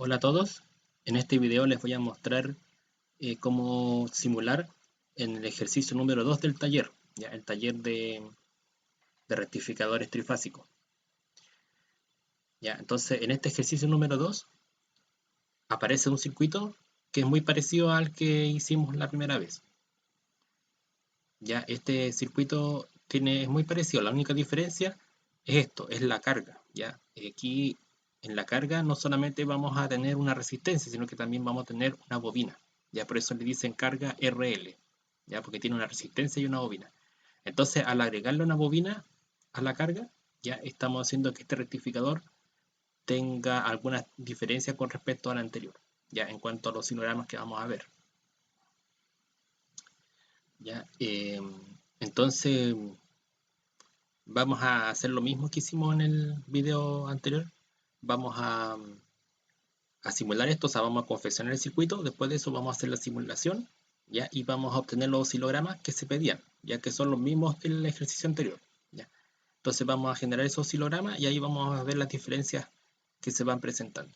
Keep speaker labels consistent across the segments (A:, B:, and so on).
A: Hola a todos, en este video les voy a mostrar cómo simular en el ejercicio número 2 del taller, ya el taller de rectificadores trifásicos. Ya, entonces en este ejercicio número 2 aparece un circuito que es muy parecido al que hicimos la primera vez. Ya, este circuito es muy parecido, la única diferencia es esto, es la carga. Ya, aquí en la carga no solamente vamos a tener una resistencia, sino que también vamos a tener una bobina. Ya, por eso le dicen carga RL, ya, porque tiene una resistencia y una bobina. Entonces, al agregarle una bobina a la carga, ya estamos haciendo que este rectificador tenga alguna diferencia con respecto al anterior, ya en cuanto a los oscilogramas que vamos a ver. Ya, entonces vamos a hacer lo mismo que hicimos en el video anterior. Vamos a simular esto, o sea, vamos a confeccionar el circuito. Después de eso vamos a hacer la simulación, ¿ya? Y vamos a obtener los oscilogramas que se pedían, ya que son los mismos del ejercicio anterior, ¿ya? Entonces vamos a generar esos oscilogramas y ahí vamos a ver las diferencias que se van presentando,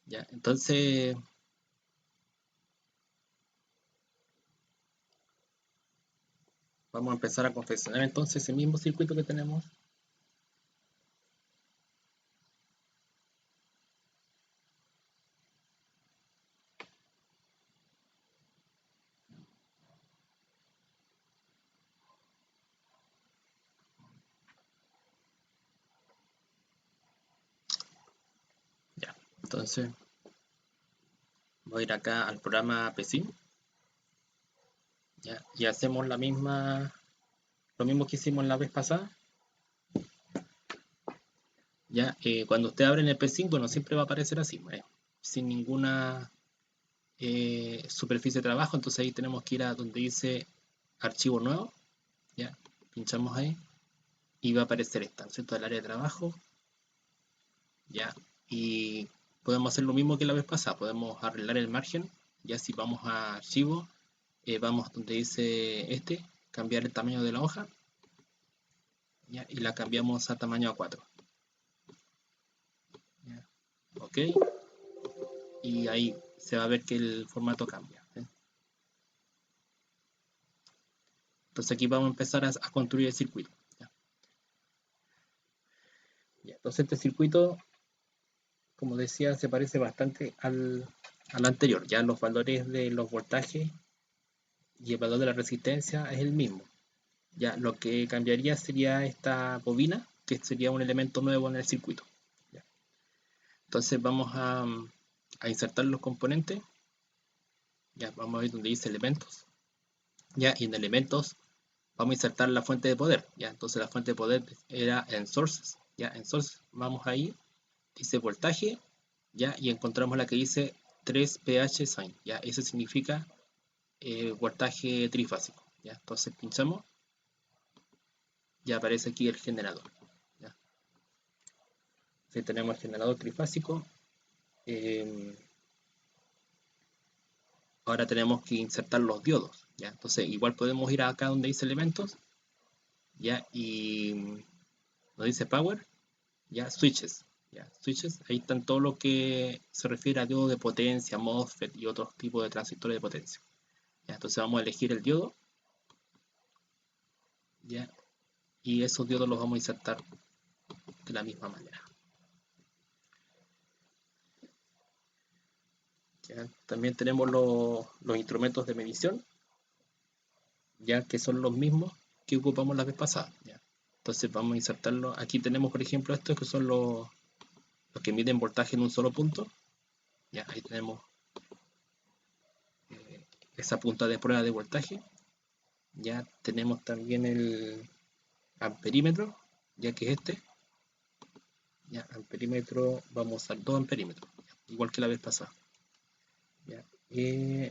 A: ¿ya? Entonces vamos a empezar a confeccionar entonces ese mismo circuito que tenemos. Ya, entonces voy a ir acá al programa PSIM, ¿ya? Y hacemos lo mismo que hicimos la vez pasada. Ya, cuando usted abre en el P5, bueno, siempre va a aparecer así, sin ninguna superficie de trabajo. Entonces ahí tenemos que ir a donde dice archivo nuevo, ya, pinchamos ahí y va a aparecer esta, ¿cierto? El área de trabajo, ya, y podemos hacer lo mismo que la vez pasada, podemos arreglar el margen, ya si vamos a archivo, vamos donde dice cambiar el tamaño de la hoja, ya, y la cambiamos a tamaño A4, ya, ok, y ahí se va a ver que el formato cambia. Entonces aquí vamos a empezar a construir el circuito. ¿Ya? Ya, entonces este circuito, como decía, se parece bastante al anterior. Ya los valores de los voltajes y el valor de la resistencia es el mismo. Ya lo que cambiaría sería esta bobina, que sería un elemento nuevo en el circuito. ¿Ya? Entonces vamos a insertar los componentes. Ya vamos a ver donde dice elementos. Ya, y en elementos vamos a insertar la fuente de poder. Ya, entonces la fuente de poder era en sources. Ya, en sources vamos ahí, dice voltaje, ya, y encontramos la que dice 3 pH sign. Ya, eso significa voltaje trifásico. Ya, entonces pinchamos, ya aparece aquí el generador. Ya. Si tenemos el generador trifásico, eh, ahora tenemos que insertar los diodos. Ya, entonces igual podemos ir acá donde dice elementos, ya, y nos dice power, ya, switches. Ya, switches, ahí están todo lo que se refiere a diodo de potencia, MOSFET y otros tipos de transistores de potencia. Ya, entonces vamos a elegir el diodo, ya, y esos diodos los vamos a insertar de la misma manera. Ya, también tenemos los instrumentos de medición, ya que son los mismos que ocupamos la vez pasada. Ya. Entonces vamos a insertarlo. Aquí tenemos, por ejemplo, estos que son los que miden voltaje en un solo punto. Ya, ahí tenemos esa punta de prueba de voltaje. Ya tenemos también el amperímetro, ya que es este. Ya, amperímetro, vamos a usar 2 amperímetros, igual que la vez pasada. Ya.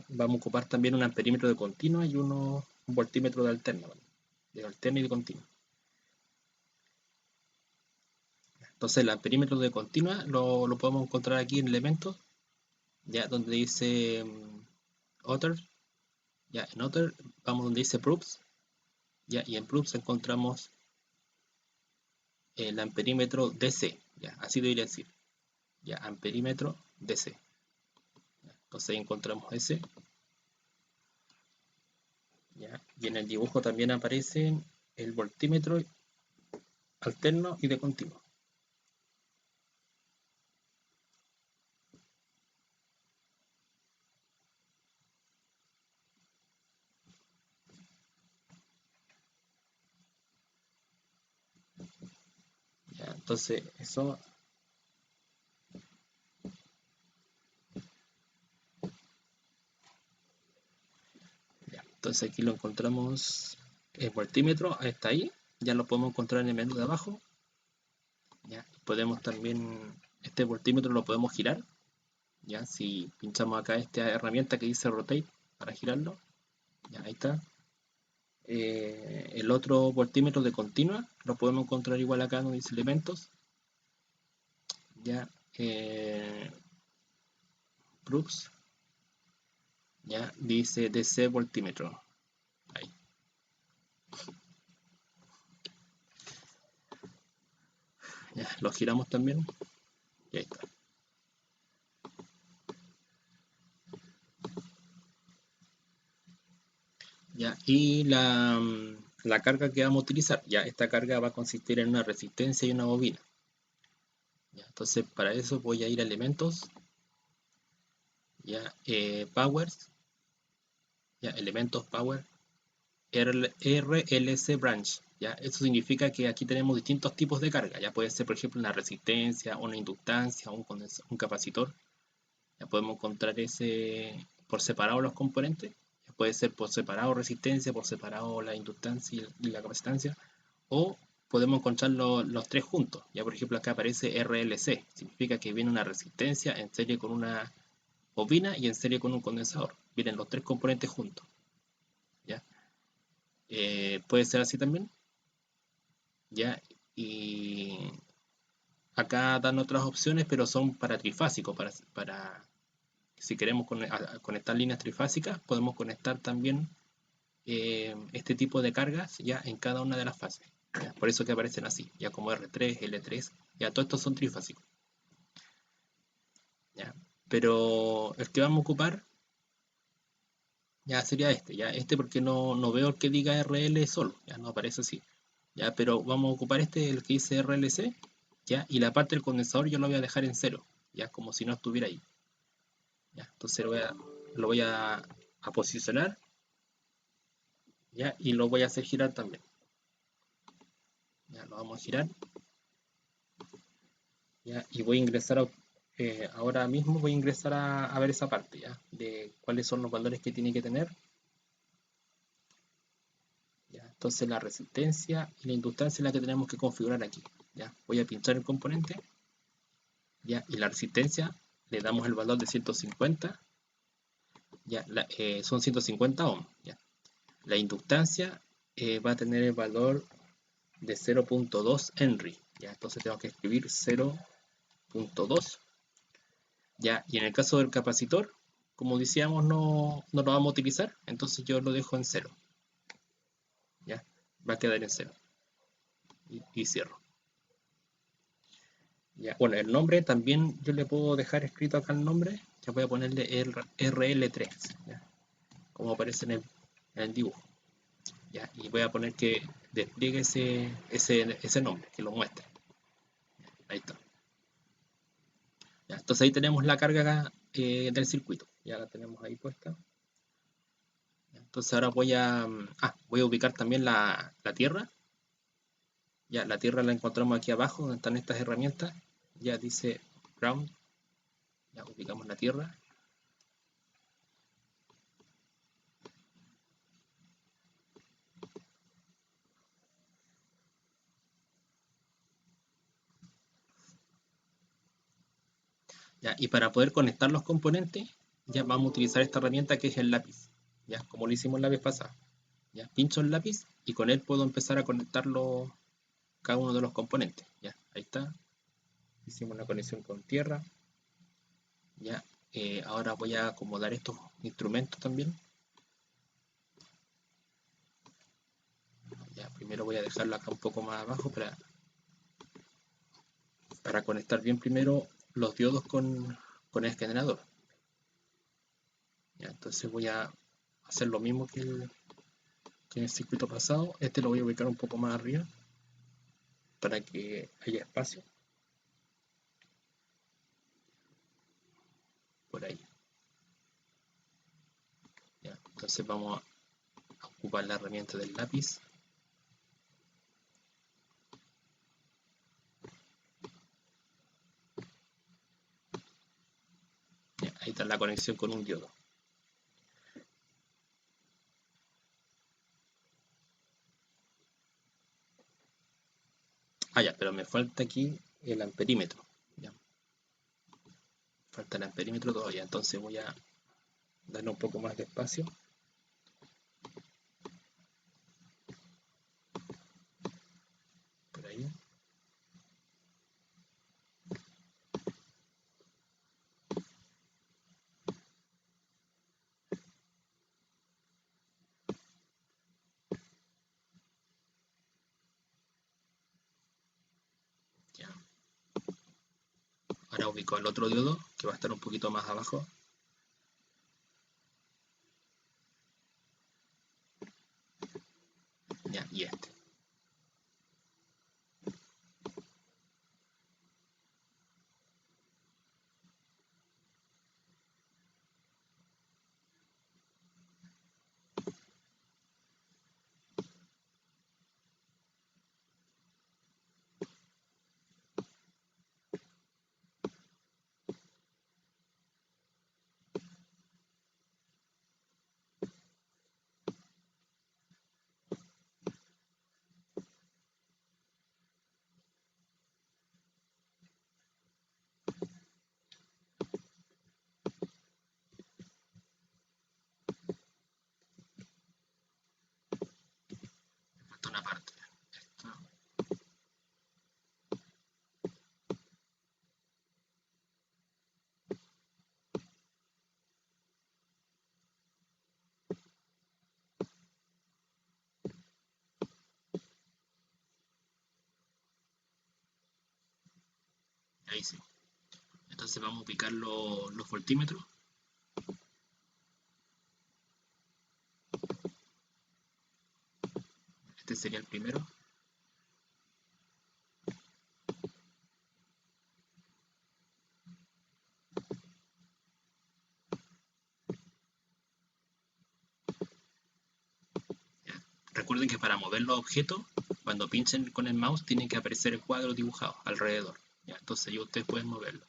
A: Vamos a ocupar también un amperímetro de continua y un voltímetro de alterna, ¿vale? De alterna y de continua. Entonces el amperímetro de continua lo podemos encontrar aquí en elementos, ya donde dice other, ya en other vamos donde dice proofs, ya, y en proofs encontramos el amperímetro DC, ya, así debería decir. ya, amperímetro DC. Entonces ahí encontramos ese, ya, y en el dibujo también aparece el voltímetro alterno y de continuo. Ya, entonces eso, ya, entonces aquí lo encontramos, el voltímetro está ahí, ya lo podemos encontrar en el menú de abajo. Ya, podemos también, este voltímetro lo podemos girar, ya, si pinchamos acá esta herramienta que dice rotate para girarlo, ya, ahí está. El otro voltímetro de continua lo podemos encontrar igual acá donde dice elementos, ya, proofs, ya, dice DC voltímetro, ahí, ya, lo giramos también, y ahí está. Ya, y la carga que vamos a utilizar, ya, esta carga va a consistir en una resistencia y una bobina. Ya, entonces para eso voy a ir a elementos, ya, powers, ya, elementos power, RLC branch, ya, eso significa que aquí tenemos distintos tipos de carga, ya puede ser por ejemplo una resistencia, una inductancia, un capacitor, ya podemos encontrar ese por separado los componentes, ya puede ser por separado resistencia, por separado la inductancia y la capacitancia, o podemos encontrar los tres juntos, ya por ejemplo acá aparece RLC, significa que viene una resistencia en serie con una bobina y en serie con un condensador, vienen los tres componentes juntos, ya. Puede ser así también, ya, y acá dan otras opciones, pero son para trifásico, para si queremos conectar líneas trifásicas, podemos conectar también este tipo de cargas ya en cada una de las fases. ¿Ya? Por eso que aparecen así, ya como R3, L3, ya todos estos son trifásicos. ¿Ya? Pero el que vamos a ocupar ya sería este, ya este porque no veo el que diga RL solo, ya no aparece así. Ya, pero vamos a ocupar este, el que dice RLC, ya, y la parte del condensador yo lo voy a dejar en cero, ya, como si no estuviera ahí. Ya, entonces lo voy a posicionar, ya, y lo voy a hacer girar también. Ya, lo vamos a girar, ya, y voy a ingresar ahora mismo voy a ingresar a ver esa parte, ya, de cuáles son los valores que tiene que tener. Ya, entonces la resistencia y la inductancia es la que tenemos que configurar aquí. Ya, voy a pinchar el componente, ya, y la resistencia le damos el valor de 150, ya, son 150 ohms, ya. La inductancia va a tener el valor de 0.2 Henry, ya, entonces tengo que escribir 0.2, ya, y en el caso del capacitor, como decíamos, no lo vamos a utilizar, entonces yo lo dejo en cero, ya, va a quedar en cero, y cierro. Ya, bueno, el nombre también yo le puedo dejar escrito acá el nombre, ya voy a ponerle RL3, ya, como aparece en el dibujo. Ya, y voy a poner que despliegue ese nombre, que lo muestre. Ahí está. Ya, entonces ahí tenemos la carga del circuito. Ya la tenemos ahí puesta. Entonces ahora voy a ubicar también la tierra. Ya, la tierra la encontramos aquí abajo, donde están estas herramientas. Ya dice ground. Ya ubicamos la tierra. Ya, y para poder conectar los componentes, ya vamos a utilizar esta herramienta que es el lápiz. Ya, como lo hicimos la vez pasada. Ya, pincho el lápiz y con él puedo empezar a conectarlo cada uno de los componentes. Ya, ahí está. Hicimos una conexión con tierra. Ya, ahora voy a acomodar estos instrumentos también. Ya, primero voy a dejarlo acá un poco más abajo para conectar bien primero los diodos con el generador. Ya, entonces voy a hacer lo mismo que en el circuito pasado. Este lo voy a ubicar un poco más arriba para que haya espacio por ahí. Ya, entonces vamos a ocupar la herramienta del lápiz. Ya, ahí está la conexión con un diodo. Ah, ya, pero me falta aquí el amperímetro. Ya, falta el amperímetro todavía, entonces voy a darle un poco más de espacio. Por ahí. Ya. Ahora ubico el otro diodo que va a estar un poquito más abajo. Ya, y este. Falta una parte. Esto. Ahí sí. Entonces vamos a ubicar los voltímetros. Este sería el primero. Ya. Recuerden que para mover los objetos, cuando pinchen con el mouse, tiene que aparecer el cuadro dibujado alrededor. Ya, entonces ya ustedes pueden moverlo.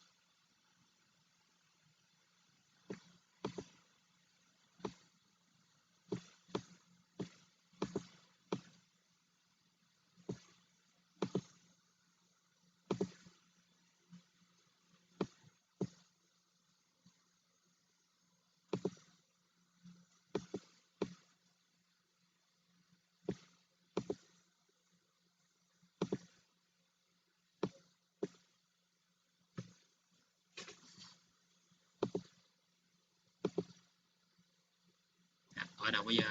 A: Ya, ahora voy a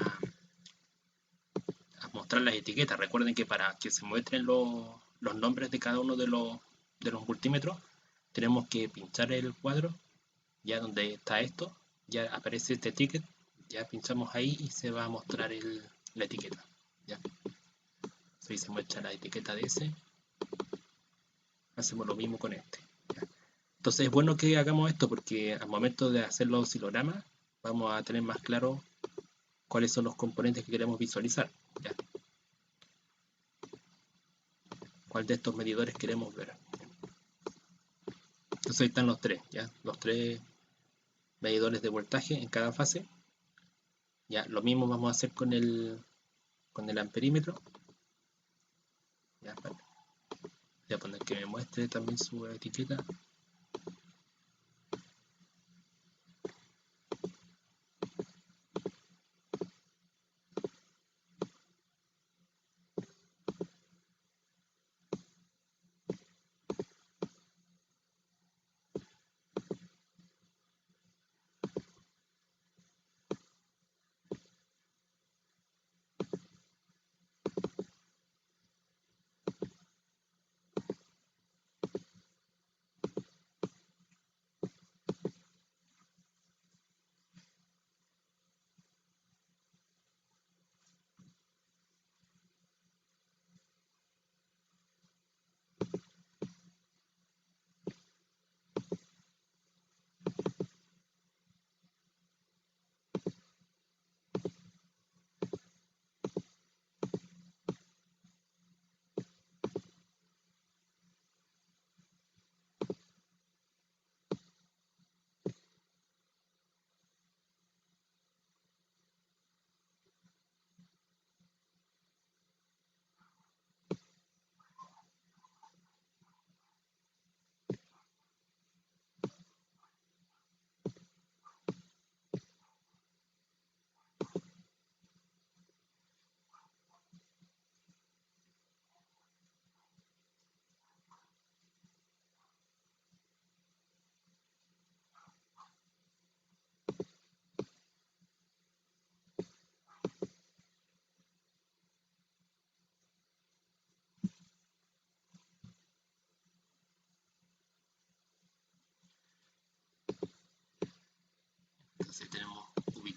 A: mostrar las etiquetas. Recuerden que para que se muestren los nombres de cada uno de los multímetros, tenemos que pinchar el cuadro, ya donde está esto, ya aparece este ticket, ya pinchamos ahí y se va a mostrar la etiqueta. ¿Ya? Ahí se muestra la etiqueta de ese. Hacemos lo mismo con este. ¿Ya? Entonces es bueno que hagamos esto porque al momento de hacer los oscilogramas vamos a tener más claro cuáles son los componentes que queremos visualizar. ¿Ya? Cuál de estos medidores queremos ver. Entonces ahí están los tres, ¿ya? Los tres medidores de voltaje en cada fase. Ya, lo mismo vamos a hacer con el amperímetro. Ya, vale. Voy a poner que me muestre también su etiqueta.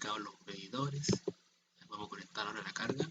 A: ubicados los medidores. Vamos a conectar ahora la carga.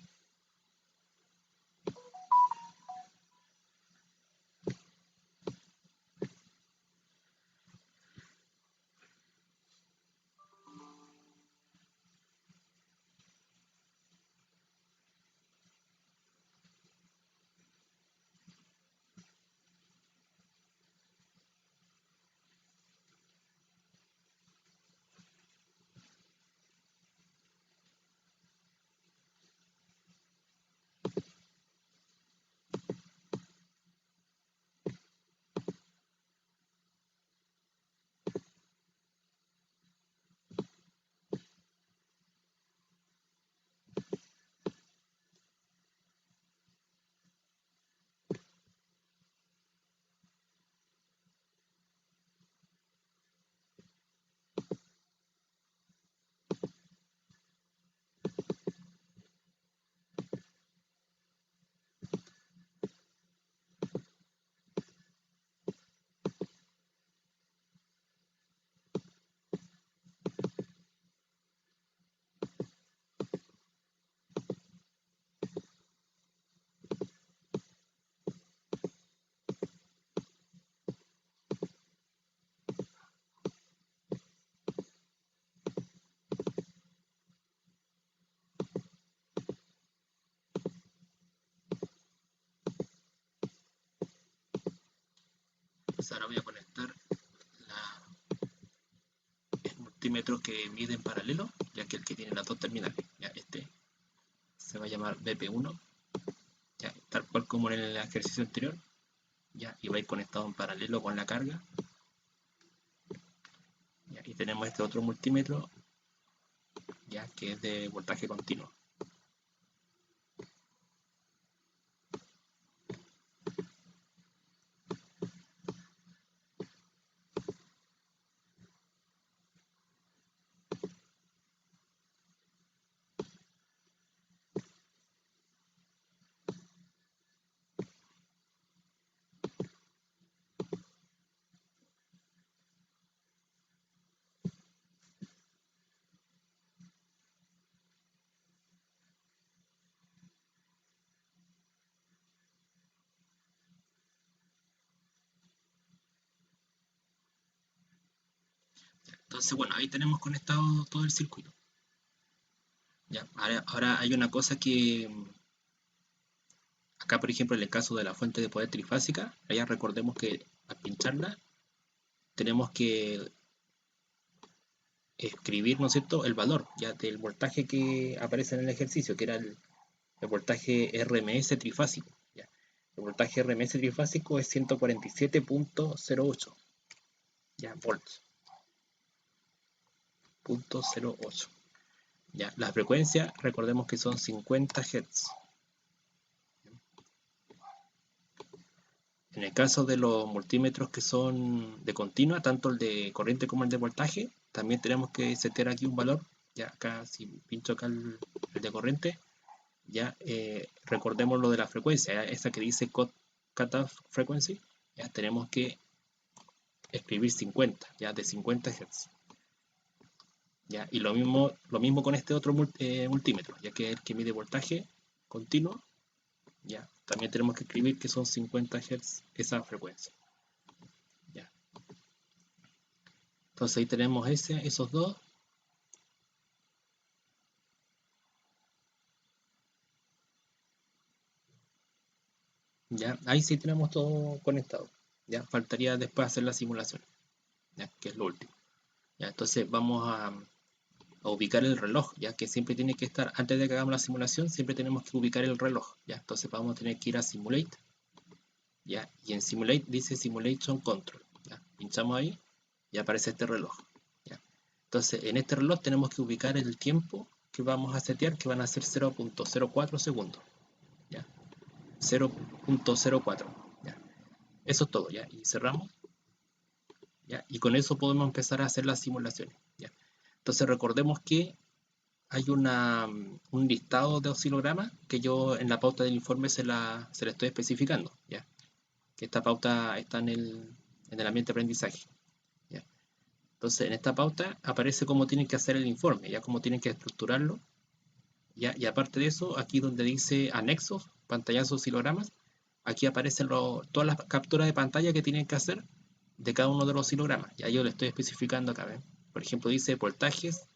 A: Pues ahora voy a conectar el multímetro que mide en paralelo, ya que el que tiene las dos terminales. Ya, este se va a llamar BP1, ya, tal cual como en el ejercicio anterior, ya, y va a ir conectado en paralelo con la carga. Ya, y tenemos este otro multímetro, ya, que es de voltaje continuo. Entonces, bueno, ahí tenemos conectado todo el circuito. Ya, ahora hay una cosa que acá, por ejemplo, en el caso de la fuente de poder trifásica, allá recordemos que al pincharla tenemos que escribir, ¿no es cierto?, el valor ya del voltaje que aparece en el ejercicio, que era el voltaje RMS trifásico. ¿Ya? El voltaje RMS trifásico es 147.08, ya, volts, punto 08. Ya, la frecuencia, recordemos que son 50 Hz. En el caso de los multímetros que son de continua, tanto el de corriente como el de voltaje, también tenemos que setear aquí un valor. Ya acá, si pincho acá el de corriente, ya recordemos lo de la frecuencia, ¿ya? Esa que dice cutoff frequency, ya tenemos que escribir 50, ya de 50 Hz. Ya, y lo mismo con este otro multímetro, ya que es el que mide voltaje continuo, ya, también tenemos que escribir que son 50 Hz esa frecuencia. Ya. Entonces ahí tenemos esos dos. Ya, ahí sí tenemos todo conectado. Ya, faltaría después hacer la simulación, ya, que es lo último. Ya, entonces vamos a ubicar el reloj, ya que siempre tiene que estar, antes de que hagamos la simulación, siempre tenemos que ubicar el reloj. Ya, entonces vamos a tener que ir a Simulate, ya, y en Simulate dice Simulation Control. Ya, pinchamos ahí y aparece este reloj. Ya. Entonces en este reloj tenemos que ubicar el tiempo que vamos a setear, que van a ser 0.04 segundos. Ya, 0.04. Ya. Eso es todo, ya, y cerramos. ¿Ya? Y con eso podemos empezar a hacer las simulaciones. ¿Ya? Entonces recordemos que hay un listado de oscilogramas que yo en la pauta del informe se la estoy especificando. ¿Ya? Que esta pauta está en el ambiente de aprendizaje. ¿Ya? Entonces, en esta pauta aparece cómo tienen que hacer el informe, ya cómo tienen que estructurarlo. ¿Ya? Y aparte de eso, aquí donde dice anexos, pantallazos, hilogramas, aquí aparecen todas las capturas de pantalla que tienen que hacer de cada uno de los hilogramas. Ya yo le estoy especificando acá. ¿Ven? Por ejemplo, dice voltajes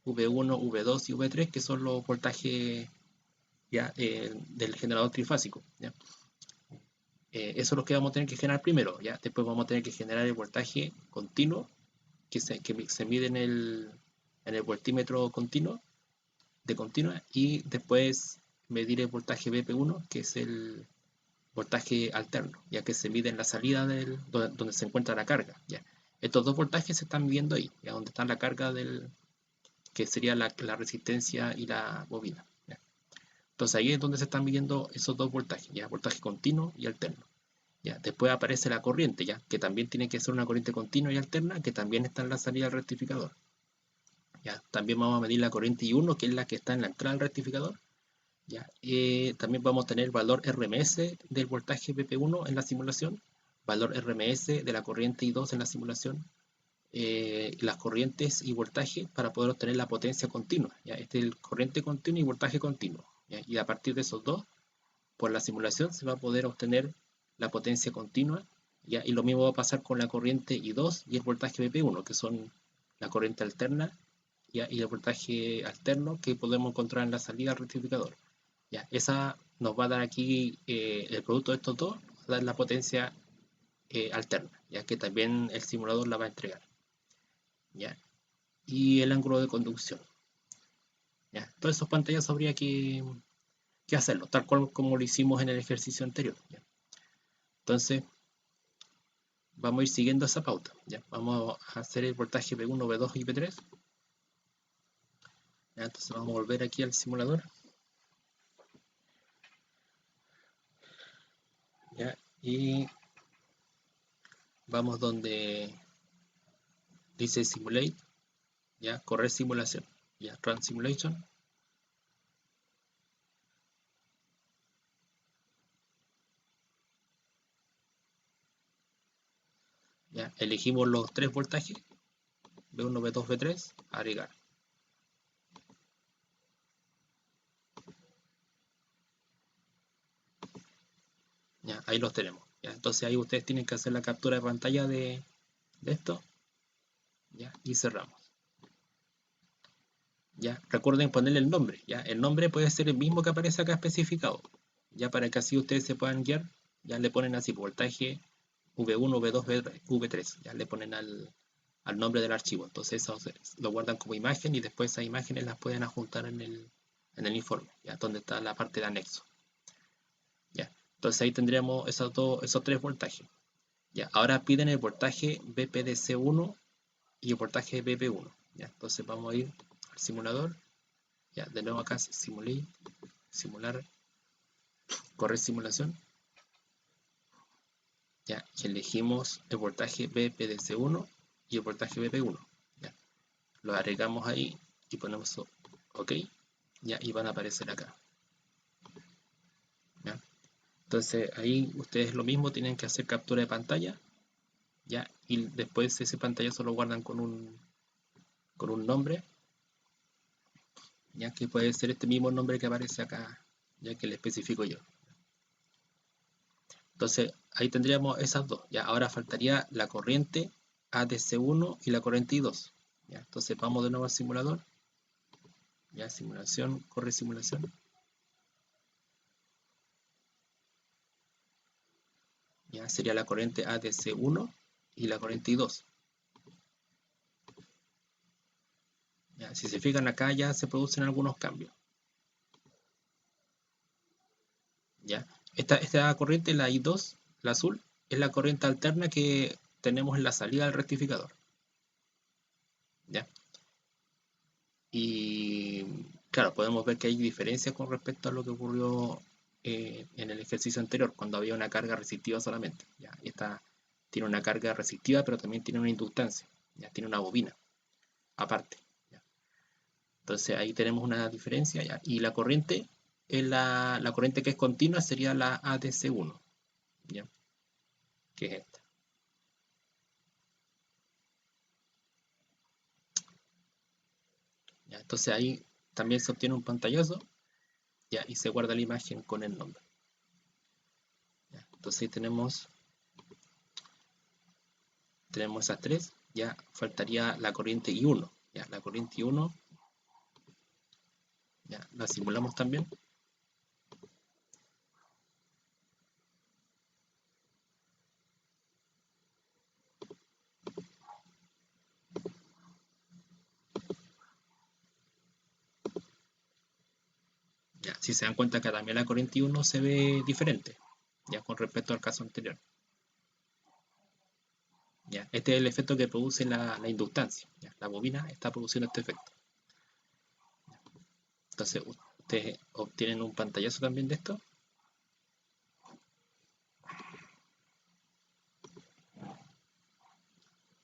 A: V1, V2 y V3, que son los voltajes ya, del generador trifásico. ¿Ya? Eso es lo que vamos a tener que generar primero. ¿Ya? Después vamos a tener que generar el voltaje continuo, que se mide en el voltímetro continuo, de continua, y después medir el voltaje BP1, que es el voltaje alterno, ya que se mide en la salida donde se encuentra la carga. ¿Ya? Estos dos voltajes se están midiendo ahí, ya donde está la carga que sería la resistencia y la bobina. ¿Ya? Entonces ahí es donde se están midiendo esos dos voltajes, ya voltaje continuo y alterno. ¿Ya? Después aparece la corriente, ya que también tiene que ser una corriente continua y alterna, que también está en la salida del rectificador. ¿Ya? También vamos a medir la corriente I1, que es la que está en la entrada del rectificador. ¿Ya? También vamos a tener el valor RMS del voltaje PP1 en la simulación, valor RMS de la corriente I2 en la simulación, las corrientes y voltaje para poder obtener la potencia continua. ¿Ya? Este es el corriente continua y voltaje continuo. ¿Ya? Y a partir de esos dos, por la simulación se va a poder obtener la potencia continua. ¿Ya? Y lo mismo va a pasar con la corriente I2 y el voltaje BP1, que son la corriente alterna, ¿ya? Y el voltaje alterno que podemos encontrar en la salida al rectificador. ¿Ya? Esa nos va a dar aquí el producto de estos dos, va a dar la potencia alterna, ya que también el simulador la va a entregar. ¿Ya? Y el ángulo de conducción. ¿Ya? Todas esas pantallas habría que hacerlo, tal cual como lo hicimos en el ejercicio anterior. ¿Ya? Entonces, vamos a ir siguiendo esa pauta. ¿Ya? Vamos a hacer el voltaje P1, P2 y P3. ¿Ya? Entonces vamos a volver aquí al simulador. ¿Ya? Y vamos donde dice Simulate, ¿ya? Correr simulación, ¿ya? Run Simulation. ¿Ya? Elegimos los tres voltajes, B1, B2, B3, agregar. ¿Ya? Ahí los tenemos. ¿Ya? Entonces ahí ustedes tienen que hacer la captura de pantalla de esto. ¿Ya? Y cerramos. ¿Ya? Recuerden ponerle el nombre. ¿Ya? El nombre puede ser el mismo que aparece acá especificado. Ya para que así ustedes se puedan guiar, ya le ponen así voltaje V1, V2, V3. Ya le ponen al nombre del archivo. Entonces eso lo guardan como imagen y después esas imágenes las pueden adjuntar en el informe, ¿ya? Donde está la parte de anexo. ¿Ya? Entonces ahí tendríamos esos tres voltajes. ¿Ya? Ahora piden el voltaje BPDC1 y el voltaje BP1. ¿Ya? Entonces vamos a ir al simulador. ¿Ya? De nuevo acá simular, correr simulación. ¿Ya? Y elegimos el voltaje BPDC1 y el voltaje BP1. ¿Ya? Lo agregamos ahí y ponemos OK. ¿Ya? Y van a aparecer acá. ¿Ya? Entonces ahí ustedes lo mismo tienen que hacer captura de pantalla. ¿Ya? Y después ese pantallazo lo guardan con un nombre, ya que puede ser este mismo nombre que aparece acá, ya que le especifico yo. Entonces ahí tendríamos esas dos. Ya ahora faltaría la corriente ADC1 y la corriente I2. ¿Ya? Entonces vamos de nuevo al simulador. Ya simulación, corre simulación. Ya sería la corriente ADC1 y la corriente I2. Ya, si se fijan acá ya se producen algunos cambios. ¿Ya? Esta corriente, la I2, la azul, es la corriente alterna que tenemos en la salida del rectificador. ¿Ya? Y claro, podemos ver que hay diferencias con respecto a lo que ocurrió en el ejercicio anterior, cuando había una carga resistiva solamente. ¿Ya? Esta tiene una carga resistiva, pero también tiene una inductancia, ¿ya? Tiene una bobina aparte. ¿Ya? Entonces ahí tenemos una diferencia. ¿Ya? Y la corriente, la corriente que es continua sería la ADC1, ¿ya? Que es esta. ¿ya? Entonces ahí también se obtiene un pantallazo, ¿ya? Y se guarda la imagen con el nombre. ¿Ya? Entonces ahí tenemos esas tres, ya faltaría la corriente I1, ¿ya? La corriente I1, ya la simulamos también. Ya, si se dan cuenta que también la corriente I1 se ve diferente, ya con respecto al caso anterior. Ya, este es el efecto que produce la inductancia. Ya, la bobina está produciendo este efecto. Entonces, ustedes obtienen un pantallazo también de esto.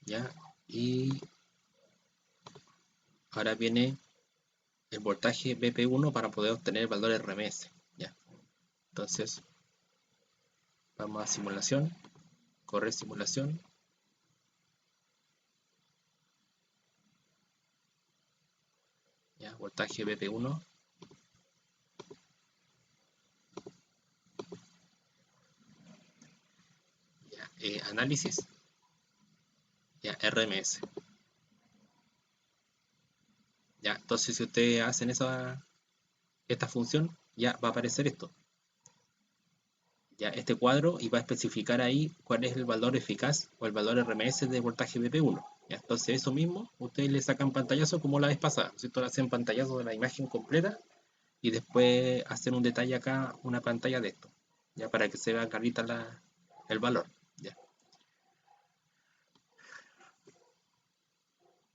A: Ya, y ahora viene el voltaje BP1 para poder obtener el valor RMS. Ya, entonces, vamos a simulación, correr simulación. Ya, voltaje BP1. Ya, análisis. Ya, RMS. Ya, entonces si ustedes hacen esta función, ya va a aparecer esto. Ya este cuadro y va a especificar ahí cuál es el valor eficaz o el valor RMS de voltaje BP1. Ya, entonces eso mismo, ustedes le sacan pantallazo como la vez pasada, ¿cierto? Le hacen pantallazo de la imagen completa y después hacen un detalle acá, una pantalla de esto, ya para que se vea clarita el valor. Ya.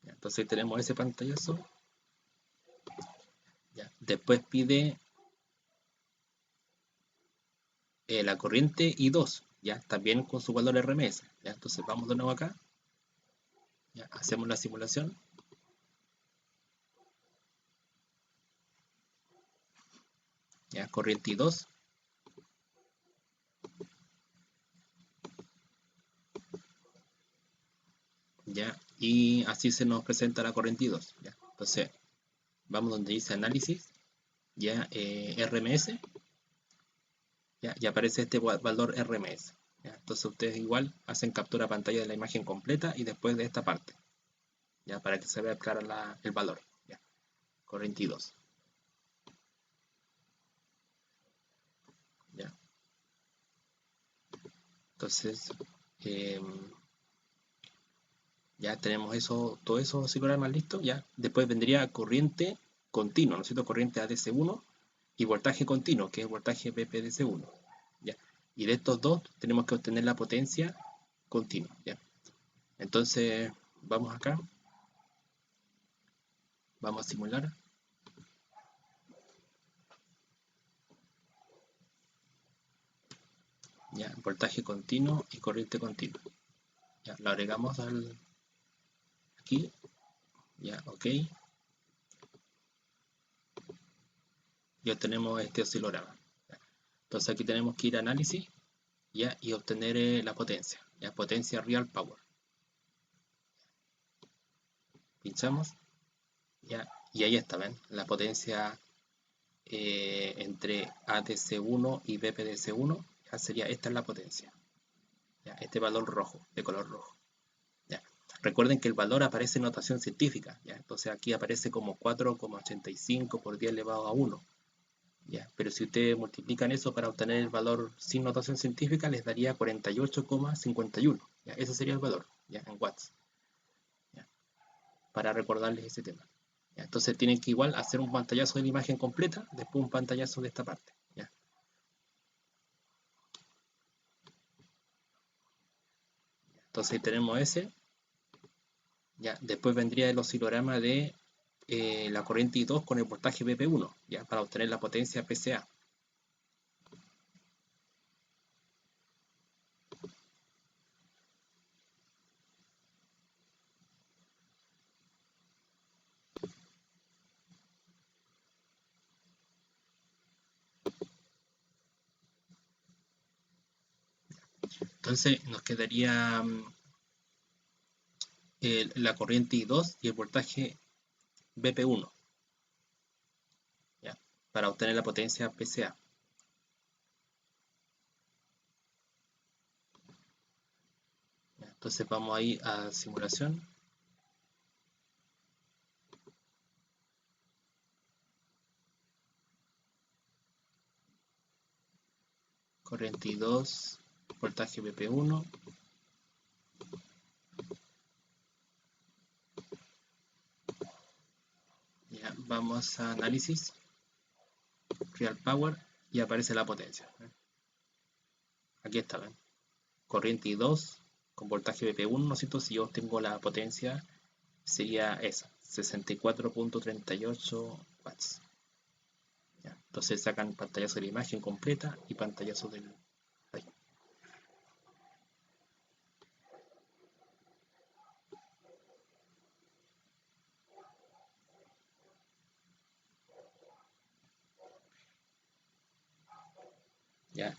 A: Ya, entonces tenemos ese pantallazo. Ya. Después pide la corriente I2, ya también con su valor RMS. Ya, entonces vamos de nuevo acá, ya, hacemos la simulación. Ya, corriente I2. Ya, y así se nos presenta la corriente I2. Ya. Entonces, vamos donde dice análisis, ya RMS, ya, y aparece este valor RMS. Ya. Entonces ustedes igual hacen captura pantalla de la imagen completa y después de esta parte, ya para que se vea clara el valor. Ya. Corriente I2. Ya. Entonces, ya tenemos eso, todo eso ciclogramas listo, ya. Después vendría corriente continua, ¿no es cierto? Corriente ADC1 y voltaje continuo, que es voltaje PPDC1. ¿Ya? Y de estos dos tenemos que obtener la potencia continua. ¿Ya? Entonces, vamos acá, vamos a simular. ¿Ya? Voltaje continuo y corriente continua. ¿Ya? Lo agregamos aquí. ¿Ya? Ok. Y obtenemos este oscilograma. ¿Ya? Entonces aquí tenemos que ir a análisis, ¿ya? Y obtener la potencia. ¿Ya? Potencia real power. Pinchamos, ¿ya? Y ahí está, ¿ven? La potencia entre ATC1 y BPDC1, ya sería, esta es la potencia, ¿ya? Este valor rojo, de color rojo. ¿Ya? Recuerden que el valor aparece en notación científica, ¿ya? Entonces aquí aparece como 4,85 por 10 elevado a 1. ¿Ya? Pero si ustedes multiplican eso para obtener el valor sin notación científica, les daría 48,51. ¿Ya? Ese sería el valor, ¿ya? En watts. ¿Ya? Para recordarles ese tema. ¿Ya? Entonces tienen que igual hacer un pantallazo de la imagen completa, después un pantallazo de esta parte. ¿Ya? Entonces tenemos ese. ¿Ya? Después vendría el oscilograma de la corriente I2 con el voltaje BP1, ¿ya? Para obtener la potencia PCA. Entonces nos quedaría la corriente I2 y el voltaje BP1. para obtener la potencia PCA. Entonces vamos ahí a simulación. Corriente I2, voltaje PP1. Ya, vamos a análisis, real power, y aparece la potencia. Aquí está, ¿ven? Corriente I2 con voltaje PP1, ¿no es cierto? Si yo obtengo la potencia, sería esa, 64.38 watts. Ya, entonces sacan pantallazo de la imagen completa y pantallazo del... Ahí. Ya,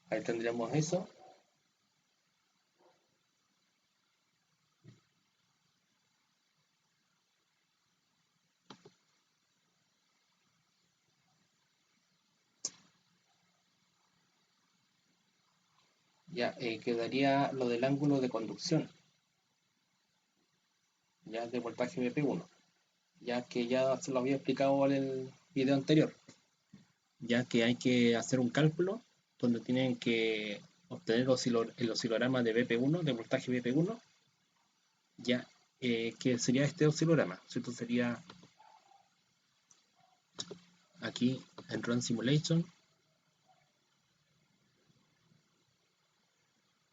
A: ahí tendríamos eso. Ya, quedaría lo del ángulo de conducción, ya de voltaje BP1, ya que ya se lo había explicado en el video anterior, ya que hay que hacer un cálculo donde tienen que obtener el oscilograma de BP1, de voltaje BP1, ya que sería este oscilograma, ¿cierto? Sería aquí en Run Simulation.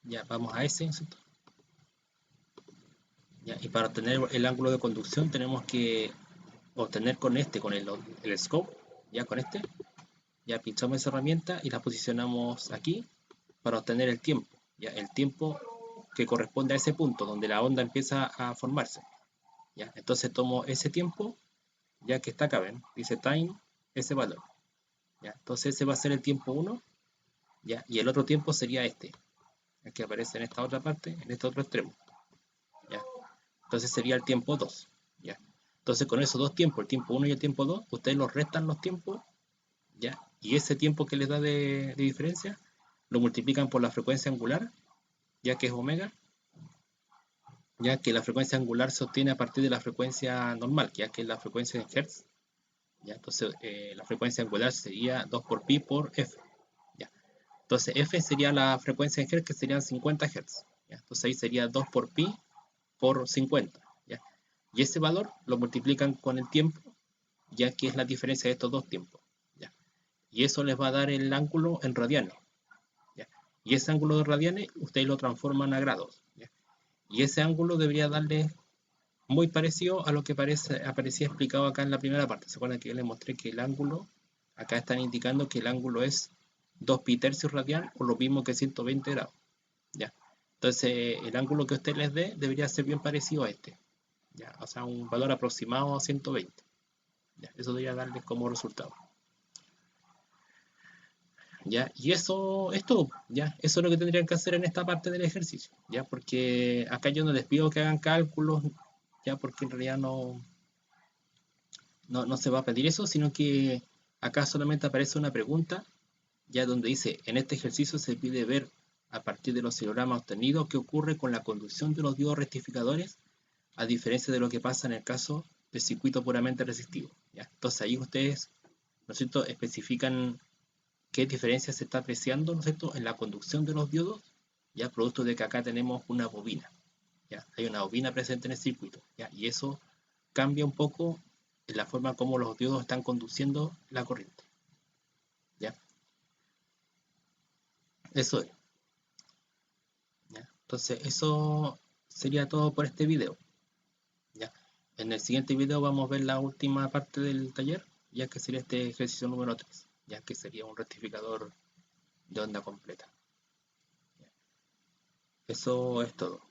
A: Ya vamos a ese, ¿cierto? Ya, y para obtener el ángulo de conducción tenemos que obtener con el scope, ya con este, ya pinchamos esa herramienta y la posicionamos aquí para obtener el tiempo, ya el tiempo que corresponde a ese punto donde la onda empieza a formarse. Ya, entonces tomo ese tiempo, ya que está acá, ven, dice time, ese valor. Ya, entonces ese va a ser el tiempo 1, ya, y el otro tiempo sería este, el que aparece en esta otra parte, en este otro extremo. Ya, entonces sería el tiempo 2. Ya, entonces con esos dos tiempos, el tiempo 1 y el tiempo 2, ustedes los restan los tiempos, ya, y ese tiempo que les da de diferencia lo multiplican por la frecuencia angular, ya que es omega, ya que la frecuencia angular se obtiene a partir de la frecuencia normal, ya que es la frecuencia en Hertz. ¿Ya? Entonces, la frecuencia angular sería 2 por pi por f. ¿Ya? Entonces, f sería la frecuencia en Hertz, que serían 50 Hz. ¿Ya? Entonces, ahí sería 2 por pi por 50. ¿Ya? Y ese valor lo multiplican con el tiempo, ya que es la diferencia de estos dos tiempos. ¿Ya? Y eso les va a dar el ángulo en radianes. ¿Ya? Y ese ángulo de radianes, ustedes lo transforman a grados. ¿Ya? Y ese ángulo debería darle muy parecido a lo que aparecía explicado acá en la primera parte. ¿Se acuerdan que yo les mostré que el ángulo, acá están indicando que el ángulo es 2 pi tercios radian o lo mismo que 120 grados? ¿Ya? Entonces, el ángulo que usted les dé debería ser bien parecido a este. ¿Ya? O sea, un valor aproximado a 120. ¿Ya? Eso debería darles como resultado. ¿Ya? Y eso es todo. ¿Ya? Eso es lo que tendrían que hacer en esta parte del ejercicio. ¿Ya? Porque acá yo no les pido que hagan cálculos, ya porque en realidad no se va a pedir eso, sino que acá solamente aparece una pregunta, ya donde dice, en este ejercicio se pide ver a partir de los oscilogramas obtenidos qué ocurre con la conducción de los diodos rectificadores, a diferencia de lo que pasa en el caso del circuito puramente resistivo. ¿Ya? Entonces ahí ustedes, ¿no es cierto?, especifican qué diferencia se está apreciando, ¿no es cierto?, en la conducción de los diodos, ya producto de que acá tenemos una bobina. ¿Ya? Hay una bobina presente en el circuito, ¿ya? Y eso cambia un poco en la forma como los diodos están conduciendo la corriente. ¿Ya? Eso es. ¿Ya? Entonces, eso sería todo por este video. ¿Ya? En el siguiente video vamos a ver la última parte del taller, ya que sería este ejercicio número 3, ya que sería un rectificador de onda completa. ¿Ya? Eso es todo.